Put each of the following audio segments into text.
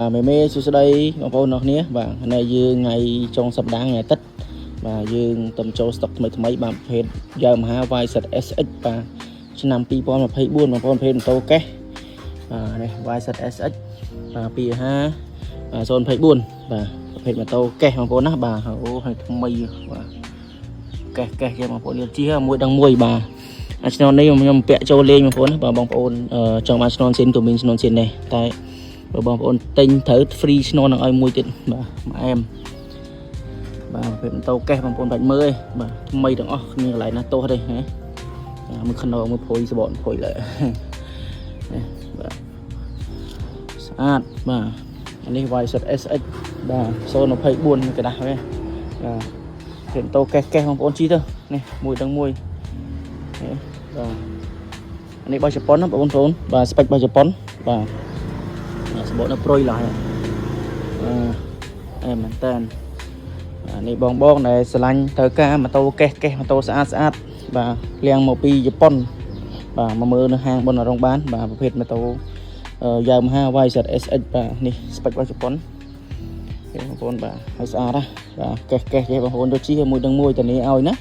មេសួស្តីបងប្អូនអ្នកគ្នាបាទនៅយើងថ្ងៃចុងសប្តាហ៍ថ្ងៃអាទិត្យបាទយើងទៅចូលស្តុកថ្មីបាទប្រភេទយ៉ាម៉ាហា YZSX បាទឆ្នាំ2024បងប្អូនប្រភេទម៉ូតូកេសនេះ YZSX បាទ250 024បាទប្រភេទម៉ូតូកេសបងប្អូនណាបាទអូហើយថ្មីបាទកេសគេបងប្អូនជិះមួយដល់មួយបាទអាឆ្នាំនេះខ្ញុំពាក់ចូលលេងបងប្អូនណាបាទបងប្អូនចង់បានឆ្នន់ស៊ីនក៏មានឆ្នន់ស៊ីនដែរតែបងប្អូនទិញត្រូវ free ឆ្នូននឹងឲ្យមួយទៀតបាទមកអែមបាទប្រភេទម៉ូតូកេសបងប្អូនបាច់មើលឯងបាទថ្មីទាំងអស់គ្មានកន្លែងណាទោះទេហ៎មើលខ្នងមើលភុយសបកភុយលើបាទស្អាតបាទអានេះ YZSX បាទ024กระดาษហ្នឹងបាទប្រភេទម៉ូតូកេសបងប្អូនជិះទៅនេះមួយដល់មួយបាទអានេះរបស់ជប៉ុនណាបងប្អូនបាទស្ពេចរបស់ជប៉ុនបាទសបកនៅប្រុយឡើយអែមែនតើនេះបងដែលស្រឡាញ់ត្រូវការម៉ូតូកេសម៉ូតូស្អាតបាទលាងមកពីជប៉ុនបាទមកមើលនៅហាងបុនរងបានបាទប្រភេទម៉ូតូYamaha YZSX បាទនេះស្ពេចរបស់ជប៉ុនបងប្អូនបាទហើយស្អាតណាបាទកេសបងប្អូនយកជិះមួយដល់មួយតានេះឲ្យណា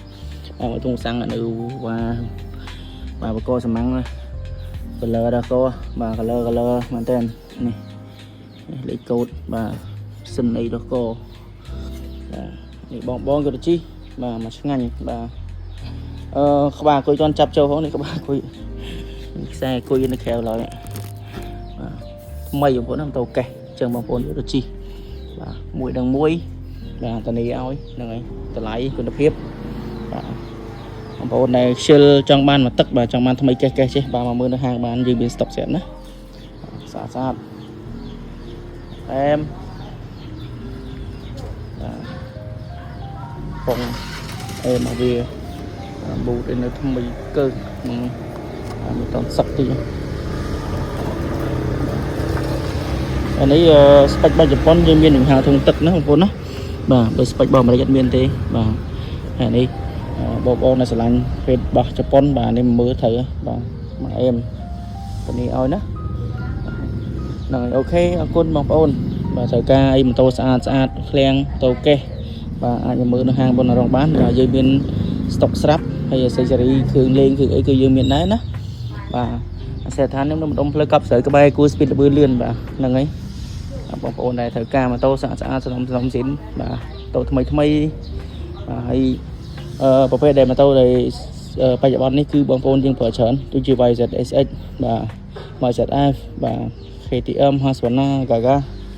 មកទងសាំងនៅបាទបកសំាំង color ដល់កបាទ color មែនតើនេះលេខកូដបាទសិនអីដល់កបាទនេះបងយកទៅជីបាទមកឆ្ងាញ់បាទក្បាលគួយតន់ចាប់ចូលផងនេះក្បាលគួយខ្សែគួយនៅក្រៅឡើយបាទថ្មីបងប្អូនណាម៉ូតូកេសចឹងបងប្អូនយកទៅជីបាទមួយដល់មួយបាទតានេះឲ្យហ្នឹងហើយតម្លៃគុណភាពបាទបងប្អូនដែលខ្ជិលចង់បានមកទឹកបាទចង់បានថ្មីកេសចេះបាទមកមើលនៅហាងបានយើងមានស្តុកស្រាប់ណាស្អាតអែមពងអែមមកវាប៊ូតនៅថ្មីកើមិនតន់សឹកទីអានេះស្ពេចរបស់ជប៉ុនយើងមាននឹងហៅធុងទឹកណាបងប្អូនណាបាទបើស្ពេចរបស់អាមេរិកអត់មានទេបាទអានេះបងនៅស្រឡាញ់ពេទ្យរបស់ជប៉ុនបាទនេះមើលត្រូវបាទមកអែមទៅនេះឲ្យណាហ្នឹងហើយអូខេអរគុណបងប្អូនបាទត្រូវការអីម៉ូតូស្អាតឃ្លាំងម៉ូតូកេសបាទអាចមកមើលនៅហាងបុនរងបានបាទយើងមានស្តុកស្រាប់ហើយអេសេសរីគ្រឿងលេងគ្រឿងអីគឺយើងមានដែរណាបាទអាសេដ្ឋានខ្ញុំនៅម្ដុំផ្លូវកប់ស្រូវក្បែរគូស្ពីតល្បឿនលឿនបាទហ្នឹងហើយបងប្អូនដែលត្រូវការម៉ូតូស្អាតសំស៊ីនបាទម៉ូតូថ្មីបាទហើយប្រភេទដែលម៉ូតូដែលបច្ចុប្បន្ននេះគឺបងប្អូនយើងប្រើច្រើនដូចជា YZSX បាទ YZF បាទ KTM Husqvarna Gaga